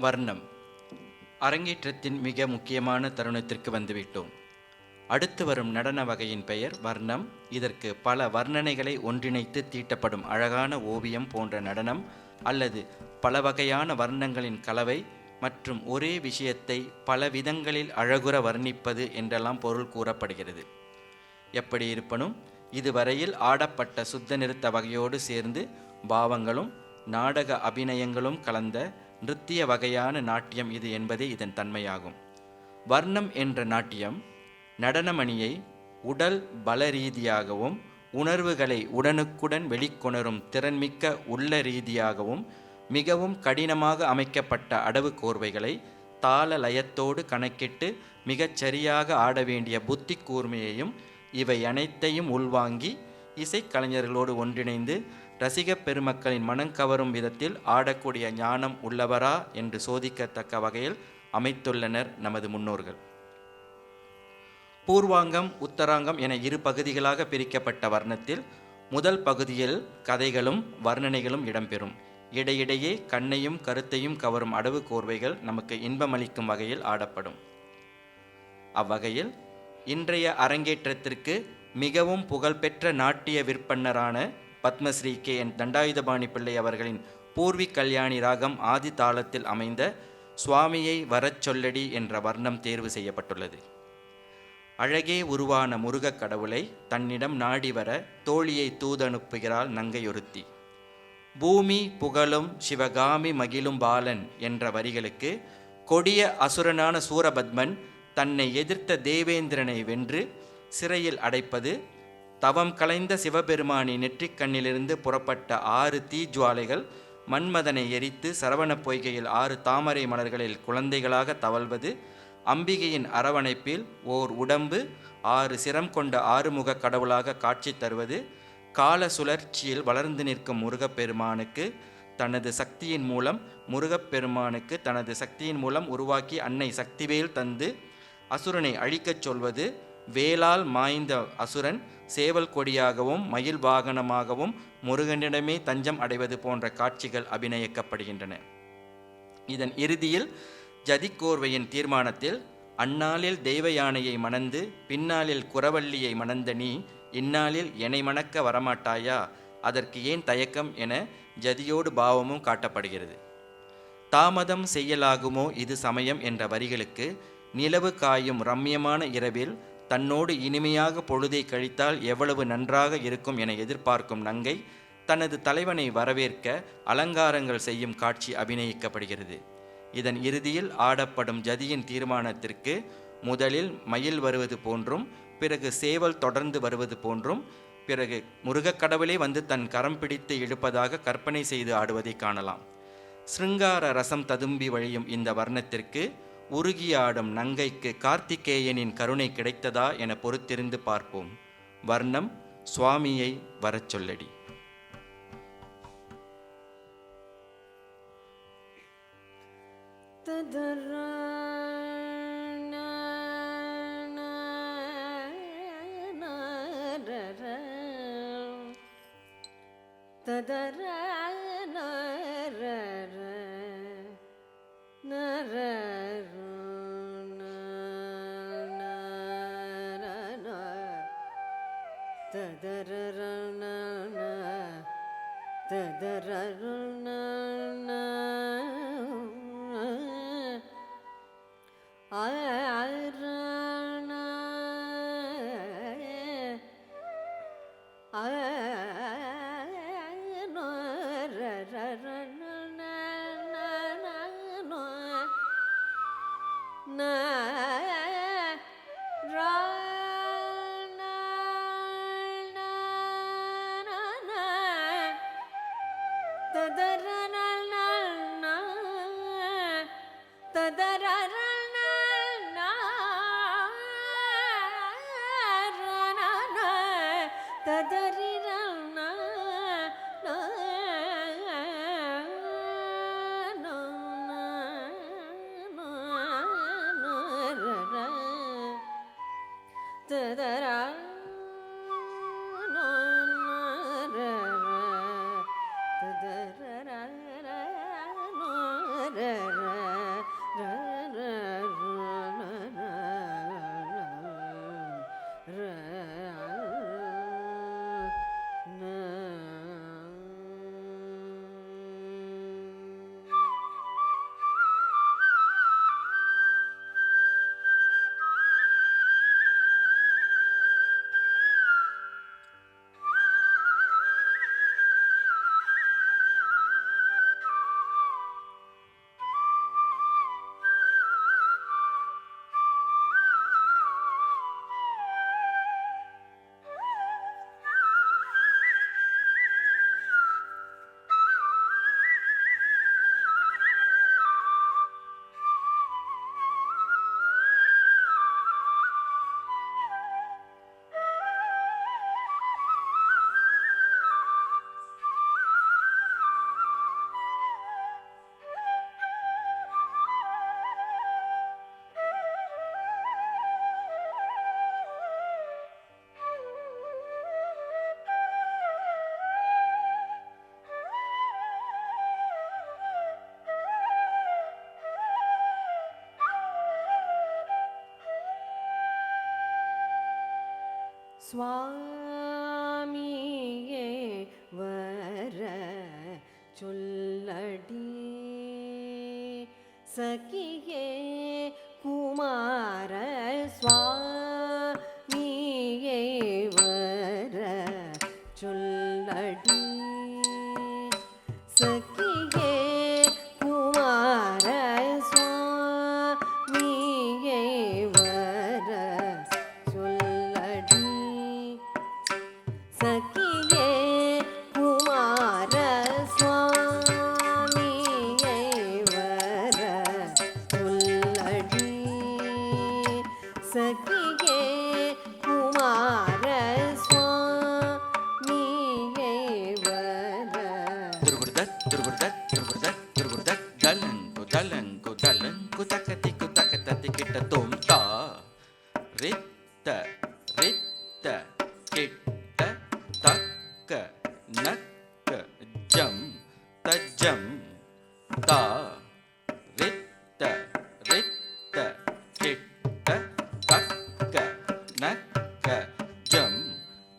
வர்ணம். அரங்கேற்றத்தின் மிக முக்கியமான தருணத்திற்கு வந்துவிட்டோம். அடுத்து வரும் நடன வகையின் பெயர் வர்ணம். இதற்கு பல வர்ணனைகளை ஒன்றிணைத்து தீட்டப்படும் அழகான ஓவியம் போன்ற நடனம் அல்லது பல வகையான வர்ணங்களின் கலவை மற்றும் ஒரே விஷயத்தை பல விதங்களில் அழகுற வர்ணிப்பது என்றெல்லாம் பொருள் கூறப்படுகிறது. எப்படி இருப்பினும் இதுவரையில் ஆடப்பட்ட சுத்த நிறுத்த வகையோடு சேர்ந்து பாவங்களும் நாடக அபிநயங்களும் கலந்த நிருத்திய வகையான நாட்டியம் இது என்பதே இதன் தன்மையாகும். வர்ணம் என்ற நாட்டியம் நடனமணியை உடல் பல ரீதியாகவும் உணர்வுகளை உடனுக்குடன் வெளிக்கொணரும் திறன்மிக்க உள்ள ரீதியாகவும் மிகவும் கடினமாக அமைக்கப்பட்ட அடவு கோர்வைகளை தாள லயத்தோடு கணக்கிட்டு மிகச்சரியாக ஆட வேண்டிய புத்தி கூர்மையையும் இவை அனைத்தையும் உள்வாங்கி இசைக்கலைஞர்களோடு ஒன்றிணைந்து ரசிக பெருமக்களின் மனம் கவரும் விதத்தில் ஆடக்கூடிய ஞானம் உள்ளவரா என்று சோதிக்கத்தக்க வகையில் அமைத்துள்ளனர் நமது முன்னோர்கள். பூர்வாங்கம் உத்தராங்கம் என இரு பகுதிகளாக பிரிக்கப்பட்ட வர்ணத்தில் முதல் பகுதியில் கதைகளும் வர்ணனைகளும் இடம்பெறும். இடையிடையே கண்ணையும் கருத்தையும் கவரும் அடவு கோர்வைகள் நமக்கு இன்பமளிக்கும் வகையில் ஆடப்படும். அவ்வகையில் இன்றைய அரங்கேற்றத்திற்கு மிகவும் புகழ்பெற்ற நாட்டிய விற்பன்னரான பத்மஸ்ரீ கே.என். தண்டாயுதபாணி பிள்ளை அவர்களின் பூர்வி கல்யாணி ராகம் ஆதி தாளத்தில் அமைந்த சுவாமியை வரச் சொல்லடி என்ற வர்ணம் தேர்வு செய்யப்பட்டுள்ளது. அழகே உருவான முருகக் கடவுளை தன்னிடம் நாடி வர தோழியை தூதனுப்புகிறாள் நங்கையொருத்தி. பூமி புகழும் சிவகாமி மகிழும் பாலன் என்ற வரிகளுக்கு கொடிய அசுரனான சூரபத்மன் தன்னை எதிர்த்த தேவேந்திரனை வென்று சிறையில் அடைப்பது, தவம் கலைந்த சிவபெருமானின் நெற்றிக்கண்ணிலிருந்து புறப்பட்ட 6 தீஜுவாலைகள் மன்மதனை எரித்து சரவண பொய்கையில் 6 தாமரை மலர்களில் குழந்தைகளாக தவழ்வது, அம்பிகையின் அரவணைப்பில் ஓர் உடம்பு 6 சிரம் கொண்ட 6 முக கடவுளாக காட்சி தருவது, கால சுழற்சியில் வளர்ந்து நிற்கும் முருகப்பெருமானுக்கு தனது சக்தியின் மூலம் உருவாக்கி அன்னை சக்திவேல் தந்து அசுரனை அழிக்கச் சொல்வது, வேலால் மாய்ந்த அசுரன் சேவல் கொடியாகவும் மயில் வாகனமாகவும் முருகனிடமே தஞ்சம் அடைவது போன்ற காட்சிகள் அபிநயிக்கப்படுகின்றன. இதன் இறுதியில் ஜதிக்கோர்வையின் தீர்மானத்தில் அந்நாளில் தெய்வ யானையை மணந்து பின்னாளில் குறவள்ளியை மணந்த நீ இந்நாளில் என்னை மணக்க வரமாட்டாயா, அதற்கு ஏன் தயக்கம் என ஜதியோடு பாவமும் காட்டப்படுகிறது. தாமதம் செய்யலாகுமோ இது சமயம் என்ற வரிகளுக்கு நிலவு காயும் ரம்யமான இரவில் தன்னோடு இனிமையாக பொழுதை கழித்தால் எவ்வளவு நன்றாக இருக்கும் என எதிர்பார்க்கும் நங்கை தனது தலைவனை வரவேற்க அலங்காரங்கள் செய்யும் காட்சி அபிநயிக்கப்படுகிறது. இதன் இறுதியில் ஆடப்படும் ஜதியின் தீர்மானத்திற்கு முதலில் மயில் வருவது போன்றும் பிறகு சேவல் தொடர்ந்து வருவது போன்றும் பிறகு முருகக்கடவுளே வந்து தன் கரம் பிடித்து இழுப்பதாக கற்பனை செய்து ஆடுவதை காணலாம். சிருங்கார ரசம் ததும்பி வழியும் இந்த வர்ணத்திற்கு உருகி ஆடும் நங்கைக்கு கார்த்திகேயனின் கருணை கிடைத்ததா என பொறுத்திருந்து பார்ப்போம். வர்ணம் சுவாமியை வரச் சொல்லடி. சுவாமியே வர சொல்லடி சகியே குமார சுவாமியே வர சொல்லடி சகியே குமார சுவாமியே வர சொல்லடி சகியே குமார சுவாமியே வர சொல்லடி சகியே குமார சுவாமியே வர தலங்கு தலங்கு தலங்கு தக்கத்திக்கு தக்கத்தத்தி கிட்ட தோம் தா ரித்த ரித்த கிட்ட தக்க நக்க ஜம் தஜம் தா ரித்த ரித்த கிட்ட தக்க நக்க ஜம்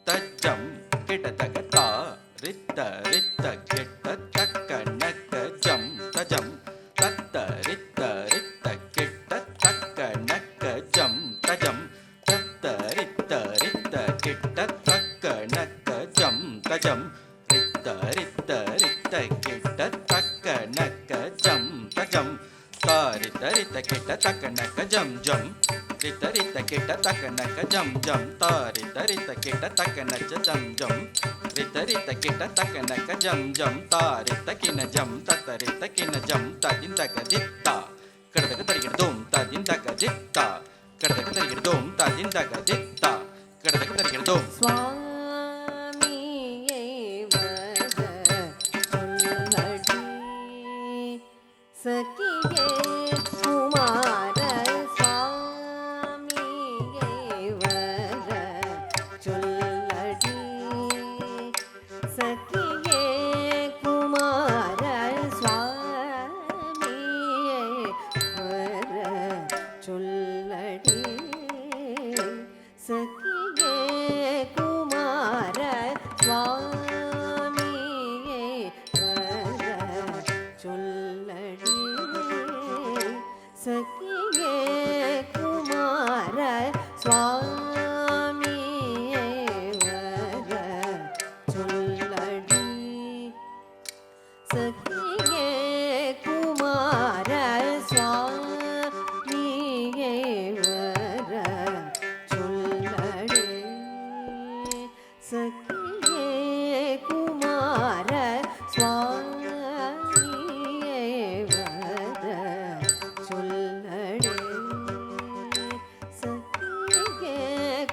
தஜம் கிட்ட தக்க தா ரித்த ரித்த கிட்ட தக்க நக்க ஜம் தஜம் தத்த ரித்த ரித்த கிட்ட தக்க நக்க ஜம் தஜம் தத்த ரித்த ரித்த கிட்ட தக்க நக்க ஜம் தஜம் ரித்த ரித்த ரித்த கிட்ட தக்க நக்க ஜம் தஜம் தாரித்த ரித்த கிட்ட தக்க நக்க ஜம் ஜம் ரித்த ரித்த கிட்ட தக்க நக்க ஜம் ஜம் தாரித்த ரித்த கிட்ட தக்க நச்ச ஜம் ஜம் ரித்த ரித்த கிட்ட தக்க நக்க ஜம் ஜம் தாரித்த கின ஜம் தத்த ரித்த கின ஜம் ததின் தக்க தித்தா கடதக தரிகிடதோம் ததின் தக்க தித்தா கடதக தரிகிடதோம் ததின் தக்க தித்தா கடதக தரிகிடதோம் சுவாமியே வர சொல்லடி சகியே குமார சுவாமியே வர சொல்லடி சகியே குமார சுவாமியே வர சொல்லடி சகியே குமார சுவாமியே வர சொல்லடி சகியே குமார சுவாமியே வர சொல்லடி சகியே குமார சுவாமியே வர சொல்லடி சகியே குமார சுவாமியே வர சொல்லடி சகியே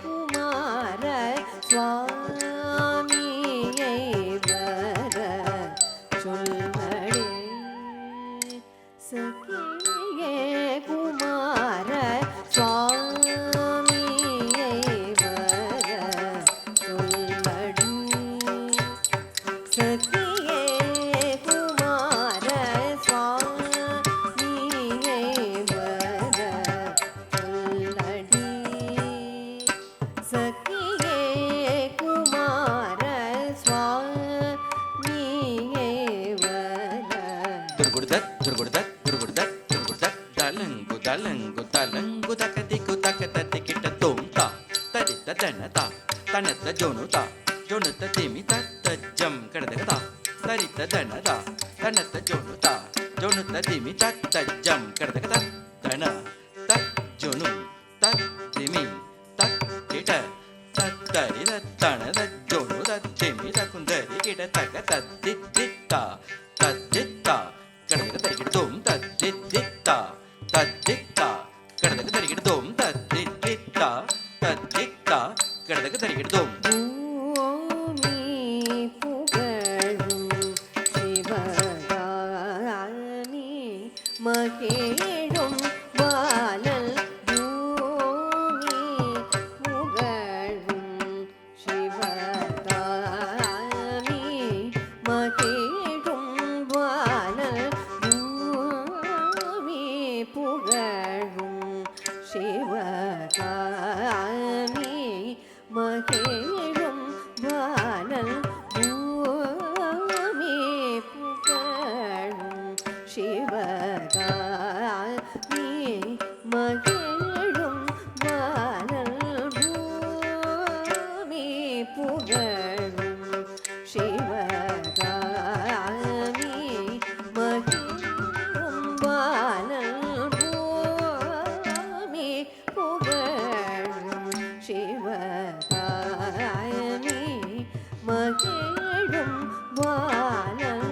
குமார சுவாமியே வர சொல்லடி சகியே குமார சுவாமியே வர சொல்லடி சகியே குமார சுவாமியே வர சொல்லடி சகியே குமார சுவாமியே வர துர்குடுதத் துர்குடுதத் துர்குடுதத் துர்குடுதத் தலங்கு தலங்கு தலங்கு தக்கதிக்கு தக்கத்தத்தி கிட்ட தோம் தா தரித்த தனதா தனத்த ஜோனுதா ஜோனுத்த திமி தத்த ஜம் கடதகதா தரித்த தனதா தனத்த ஜோனுதா ஜோனுத்த திமி தத்த ஜம் கடதகதா தன தத் ஜோனு தத் திமி தத் கிட்ட தத்தரி தனத ஜோனுத திமி தக்குந்தரி கிட்ட தக்க தத்தி தித்தா தத்தித்தா கடதக தரிகிடதோம் தத்தித்தா தத்தித்தா கடதக தரிகிடதோம் தத்தித்தா தத்தித்தா கடதக தரிகிடதோம் பூமி புகழும் சிவகாமி மகேழும் பாலல் பூமி புகழும் சிவகாமி மகேழும் பாலல் பூமி புகழும் சிவகாமி மகே சிவகாமி மகிழும் வானல் பூமி புகழும் சிவகாமி மகிழும் வானல் பூமி புகழும் சிவகாமி மகிழும் வானல்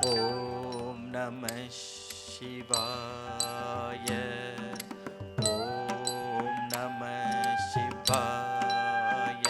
ஓம் நம சிவாய. ஓம் நம சிவாய.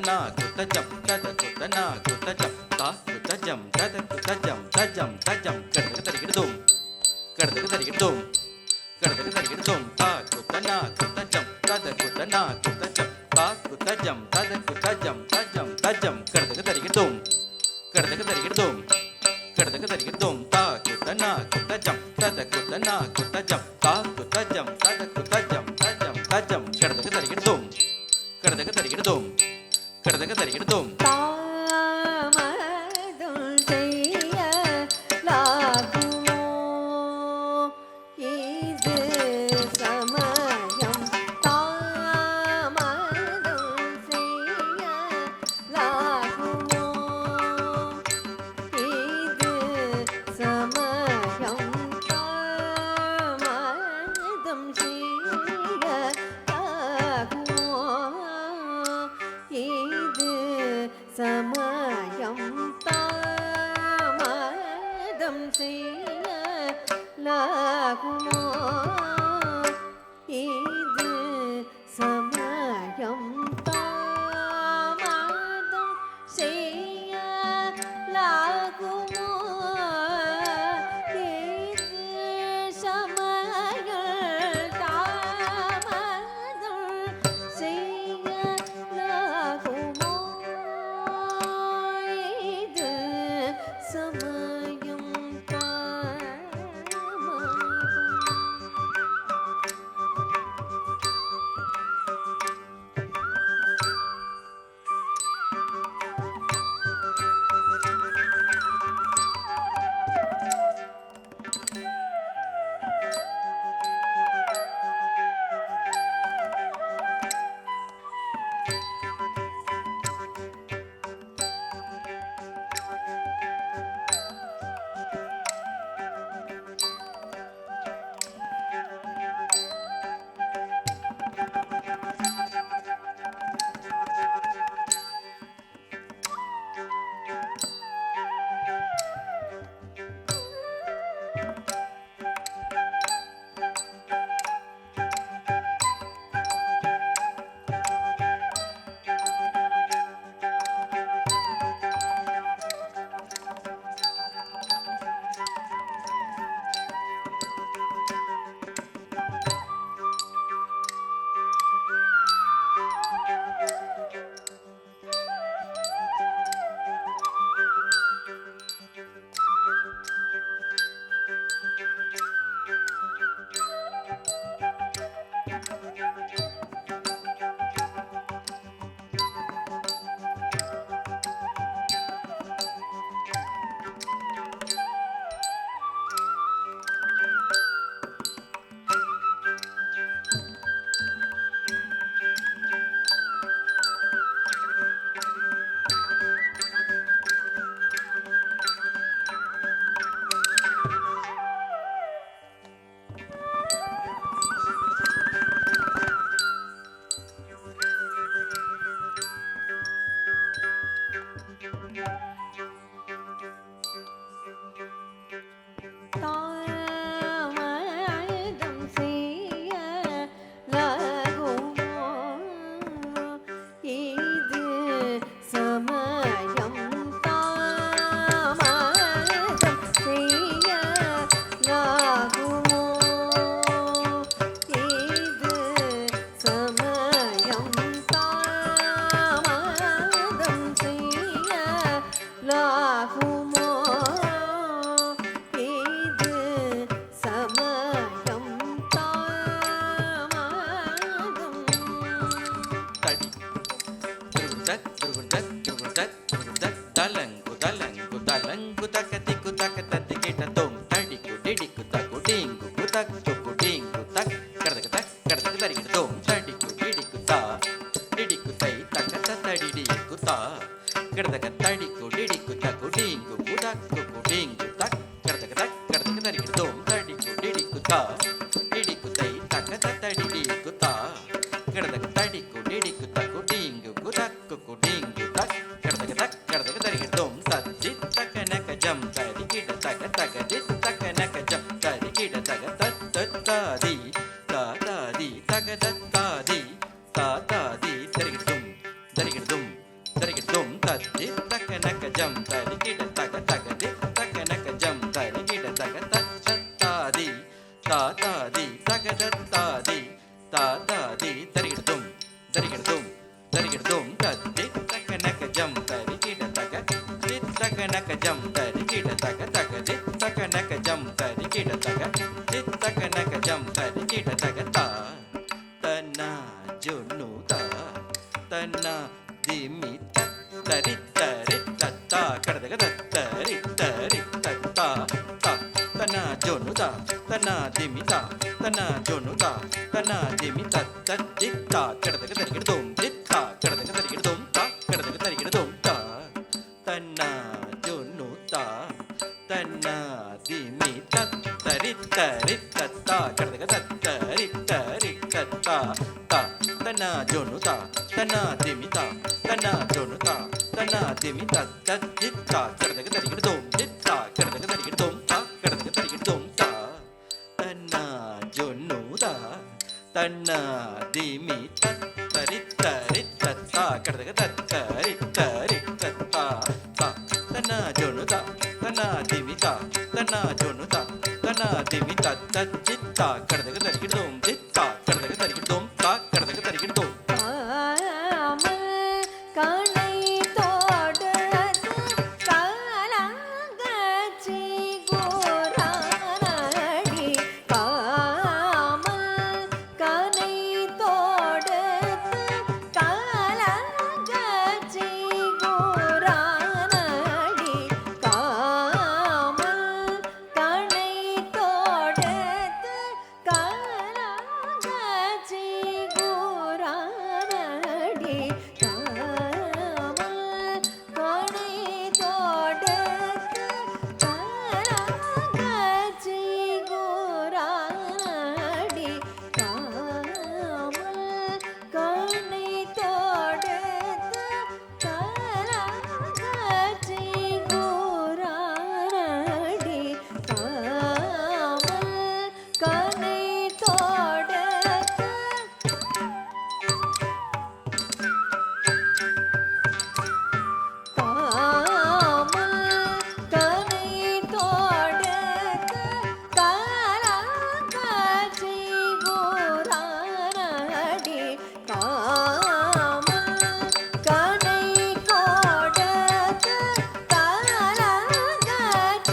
na kutajam tada kutana kutajam ta kutajam tada kutajam tajam tajam kadaka tarigidum kadaka tarigidum kadaka tarigidum ta kutana kutajam tada kutana kutajam ta kutajam tada kutajam tajam tajam kadaka tarigidum kadaka tarigidum kadaka tarigidum ta kutana kutajam tada kutana kutajam ta kutajam tada kutajam tajam tajam kadaka tarigidum கடதக தரிகிடுதோம் கடதக தரிகிடுதோம் தாமதம் செய்ய லாகுமோ இது சமயம் தாமதம் செய்ய லாகுமோ இது சமயம் தாமதம் செய்ய லாகுமோ இது சமயம் தாமதம் செய்ய லாகுமோ இது சமயம் தாமதம் செய்ய லாகுமோ இது சமயம் தாமதம் செய்ய லாகுமோ இது சமயம் தாமதம் செய்ய லாகுமோ இது சமயம் தாமதம் செய்ய லாகுமோ இது சமயம் தாமதம் செய்ய லாகுமோ இது சமயம் தாமதம் தடி துருகுண்டத் துருகுண்டத் துருகுண்டத் துருகுண்டத் தலங்கு தலங்கு தலங்கு தக்கதி குதக்க தத்தி கிட்டதோம் தடிக்கு டிடிக்கு தக்கு டிங்கு குதக் துக்கு டிங்கு தக் கடதக தக் கடதக தரிகிட்டதோம் தடிக்கு டிடிக்கு தா டிடிக்கு தை தக்க தடிடி குதா கடதக தடிக்கு டிடிக்கு தக்கு டிங்கு குதக் துக்கு டிங்கு தக் கடதக தக் கடதக தரிகிட்டதோம் தடிக்கு டிடிக்கு தா டிடிக்கு தை தக்க தடிடி குதா கடதக தடிக்கு டிடிக்கு தக்கு டிங்கு குதக்கு குடிங்கு தக் கடதக தக் கடதக தரிகிட்டதோம் தத்தி தக்கனக ஜம் தரிகிட தக தக தித் தக்கனக ஜம் தரிகிட தக தத் தத்தாதி தாதாதி தக தத்தாதி தாதாதி தரிகிட்டதும் தரிகிட்டதும் தரிகிடும் தத்தி தக்கனக்க ஜம் தரிகிட தக தகதி தக்கனக்க ஜம் தரிகிட தக தத்தாதி தாதாதி தகதத்தாதி தாதாதி தரிகிடும் தரிகிடும் தரிகிடும் தத்தி தக்கனக்க ஜம் தரிகிட தக தக்கனக்க ஜம் தரிகிட தக தகதி தக்கனக்க ஜம் தரிகிட தக தக்கனக்க ஜம் தரிகிட தக தா தன்னா ஜுன்னு தா தன்னா திமி தரி தரி தத்தா கடதக தத்தரி தரி தத்தா தா தன்னா ஜுன்னு தா தன்னா திமி தா தன்னா ஜுன்னு தா தன்னா திமி தத்தி தா கடதக தரிகிடும் தித்தா கடதக தரிகிடும் தா கடதக தரிகிடும் தா தன்னா ஜுன்னு தா தன்னா திமி தரி தரி தத்தா கடதக தத்தரி தரி தத்தா தா தன்னா ஜுன்னு தா தன்னா திமி தா தன்னா ஜுன்னு தா தன்னா திமி தத்தி தா கடதக தரிகிடும் தித்தா கடதக தரிகிடும் தா கடதக தரிகிடும் தா தன்னா ஜுன்னு தா தன்னா திமி தரி தரி தத்தா கடதக தத்தரி தரி தத்தா தா தன்னா ஜுன்னு தா தன்னா திமி தா தன்னா ஜுன்னு தா தன்னா திமி தத்தி தா கடதக தரிகிடும் தித்தா கடதக தரிகிடும் தா கடதக தரிகிடும் காமல் கணை தோடத்து காலாங்கச்சி கோரானடி காமல் கணை தோடத்து காலாங்கச்சி கோரானடி காமல் கணை தோடத்து காலாங்கச்சி கோரானடி காமல் கணை தோடத்து காலாங்கச்சி கோரானடி காமல் கணை தோடத்து காலாங்கச்சி கோரானடி காமல் கணை தோடத்து காமல் கணை தோடத்து காலாங்கச்சி கோரானடி காமல் கணை தோடத்து காலாங்கச்சி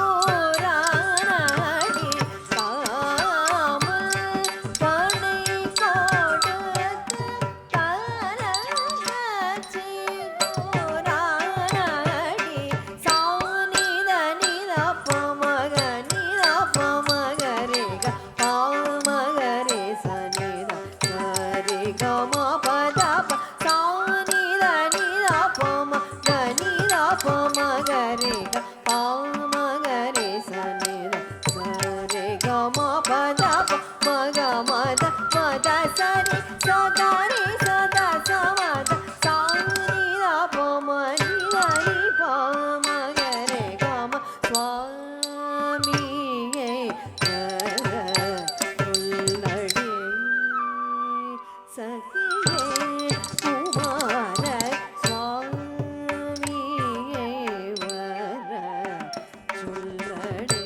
கோரானடி காமல் கணை தோடத்து காலாங்கச்சி கோரானடி சானித நித பமக நித பமகரேக பாமகரே சனித சரிக மபதப சானித நித பமக நித பமகரேக பாமகரே சனித சரிக மபதப மக மத மத சரி சதரி சதா சமத சானித பமனித நி பமகரே கம சுவாமியே உள்ளடி சகியே குமார சுவாமியே வர சொல்லடே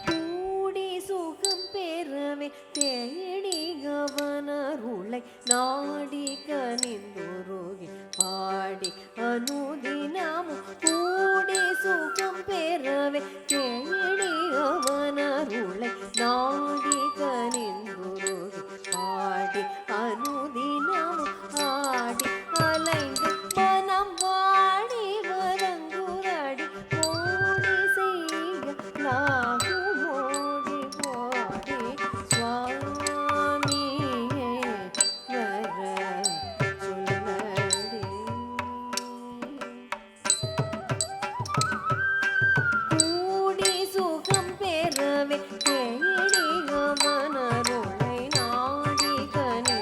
கூடி சுகம் பெறவே தேடி கவனருளை நாடி கனிந்துருகி பாடி அனுதினமும் கூடி சுகம் பெறவே தேடி கவனருளை நாடி கனிந்துருகி பாடி அனுதினமும் ஆடி அலைந்து மனம் வாடி வரங்குரடி ஓடி செய்ய நாகுமோடி போடி சுவாமியே வர சொல்லடி கூடி சுகம் பெறவே தேடி கமனருளை நாடி கனி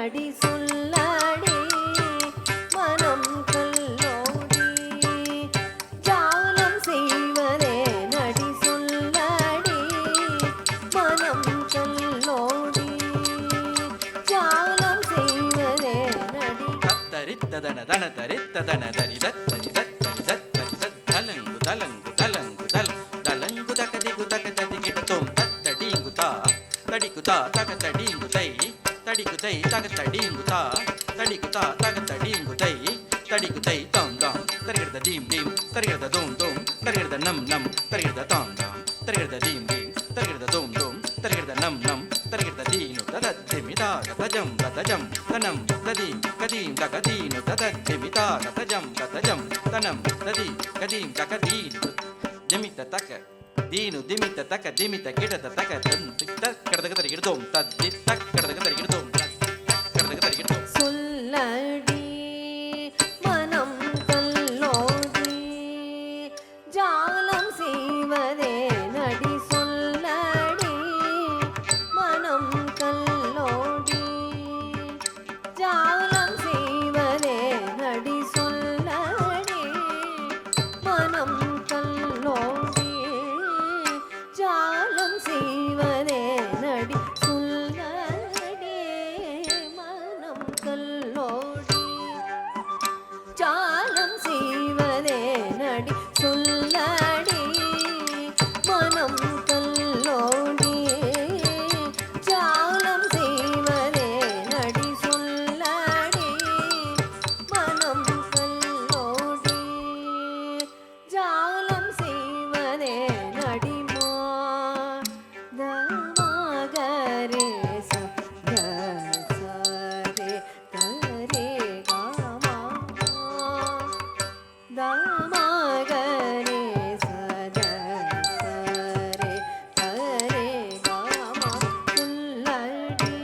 நடி சொல்லடி மனம் கல்லோடி ஜாலம் செய்வதே நடி சொல்லடி மனம் கல்லோடி ஜாலம் செய்வதே நடி தத்தரித்ததன தன தரித்ததன தரி தத்தரி தத்தரி தத்தரி தலங்கு தலங்கு தலங்கு தல தலங்கு தகதிகு தகததி கிடத்தோம் தத்தடிங்குதா தடிக்குதா தகதடிங்குதை தடிக்குதை தகதடிங்குதா தடிக்குதா தகதடிங்குதை தடிக்குதை தாம் தாம் தருகிறத தீம் தீம் தருகிறத தோம் தோம் தருகிறத நம் நம் தருகிறத தாம் தாம் தருகிறத தீம் தீம் தருகிறத தோம் தோம் தருகிறத நம் நம் தருகிறத தீனு ததத்திமிதா கதஜம் கதஜம் தனம் ததீம் கதீம் தகதீனு ததத்திமிதா கதஜம் கதஜம் தனம் ததி கதீம் தகதீனு ஜமித்த தக்க தீனு திமித்த தக்க திமித்த கிடத தக்க தந்த கடதக தருகிறதோம் தத்தி தக் கடதக தருகிறதோம் கடதக தருகிறதோம் சொல்லடி மனம் கல்லோடி ஜாலம் செய்வதே நடி சொல்லடி மனம் கல்லோடி ஜாலம் செய்வதே நடி சொல்லடி மனம் கல்லோடி ஜாலம் செய்வதே நடி சொல்லடி மனம் கல்லோடி ஜாலம் செய்வதே நடி சொல்லடி மனம் கல்லோடி ஜாலம் செய்வதே நடி சொல்லடி மனம் கல்லோடி ஜாலம் செய்வதே நடி மாதமாகரே சரே கரே காமா தாமகரே சதசரே கரே காமா சொல்லடி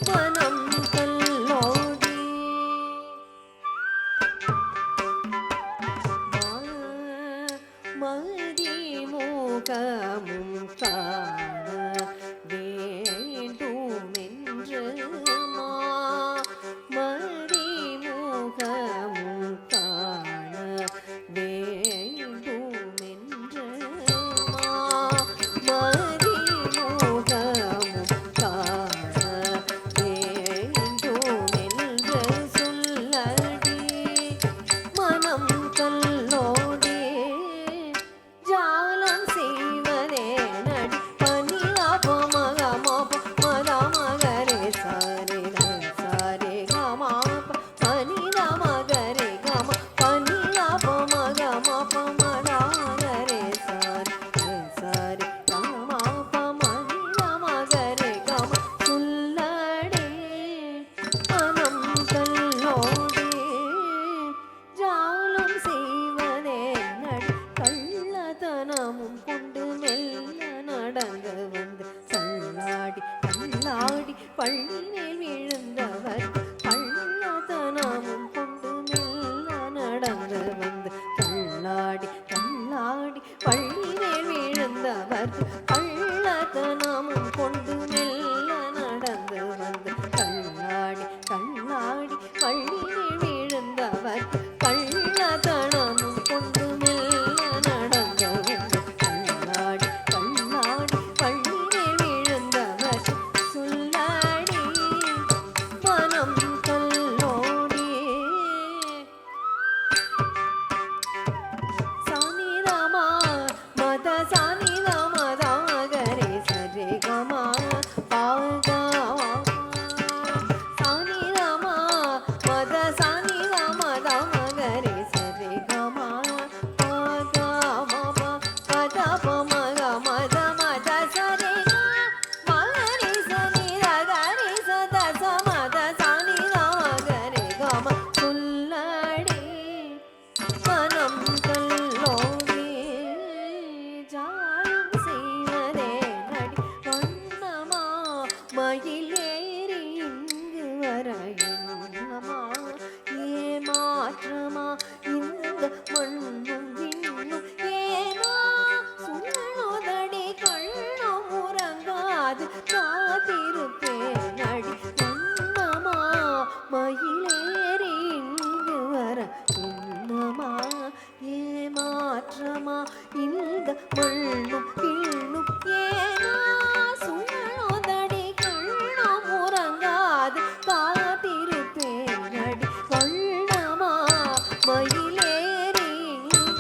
மனம் கல்லோடி மதி முகமும் காண வேண்டுமென்று மதி முகமும் காண வேண்டுமென்று மதி முகமும் காண வேண்டுமென்று சொல்லடி மனம் கல்லோடி ஜாலம் செய்வதே நடி பனி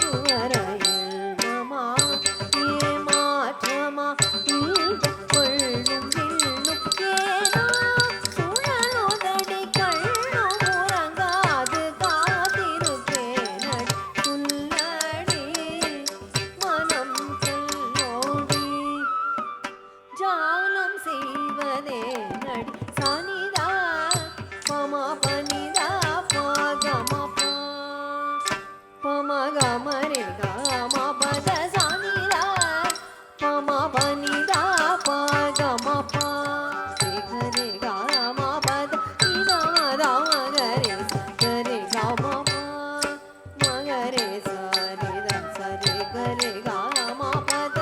இதுவரையில்மா ஏமாற்றமா இல்ப கொள்ளும் வில்லும் ஏனோ சுழலுதடி கள்ளும் உறங்காது காத்திருப்பேனடி சொல்லடி மனம் சொல்லோடி ஜாலம் செய்வதே நடி சனிதா பமா பனிதா பகமபா பமகமரே கம பத சனிதா பமா பனிதா பகமபா ரே கம பத இதமதா மகரே சரே கமபா மகரே சரித சரே கரே கம பத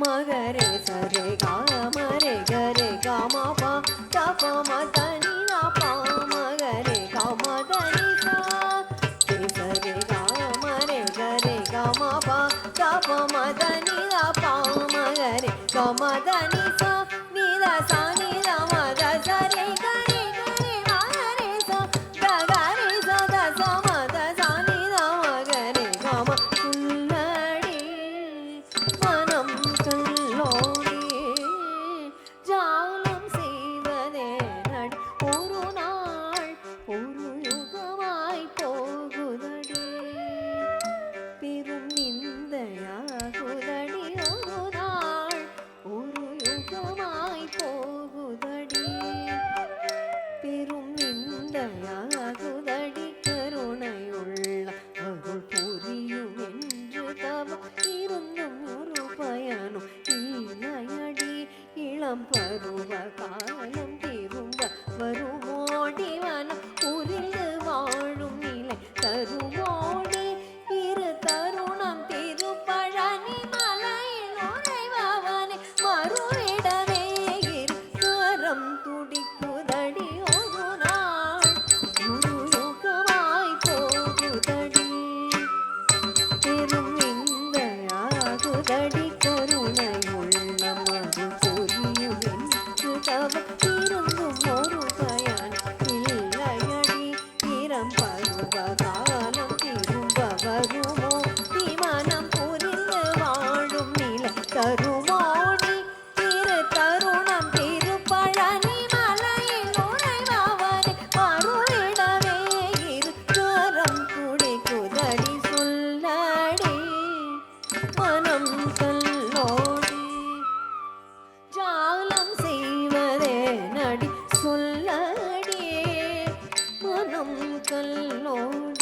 மகரே சரே காமரே கரே காமபா தபமதனி நபா மகரே காமதனி சா சரே காமரே கரே காமபா தபமதனி நபா மகரே காமதனி சா நித சா நித மத சரே கரே கரே மகரே சா ககரே சா த சா மத சா நித மகரே காம சுல்லடி மனம் கல்லோடி ஜாலம் செய்வதே நடி ஒரு நாள் ஒரு யுகமாய் போகுதடி பெரும் நிந்தையாகுதடி ஒரு நாள் ஒரு யுகமாய் போகுதடி பெரும் நிந்தையாகுதடி கருணையுள்ள அருள் புரியும் என்று தவம் இருந்தும் ஒரு பயனும் இல்லையடி இளம் பருவ காலம் திரும்ப வருமோடி வனம் புரிந்து வாழும் நிலை தருமோடி இரு தருணம் திருப்பழனி மலையில் உறைபவனே மறுவிடமே இரு கரம் துடிக்குதடி ஒரு நாள் ஒரு யுகமாய் போகுதடி பெரும் நிந்தையாகுதடி கருணையுள்ள மது புரியும் என்று தவம் இருந்தும் ஒரு பயன் இல்லையடி இரம் பருவ காலம் திரும்ப வருமோ விமானம் புரிந்து வாழும் நிலை தருமோடி திரு தருணம் திருப்பழனி மலையில் உறைபவனே மறுவிடமே இரு கரம் துடிக்குதடி சொல்லடி மனம் கல்லோடி ஜாலம் செய்வதே நடி சொல்லடி மனம் கல்லோடி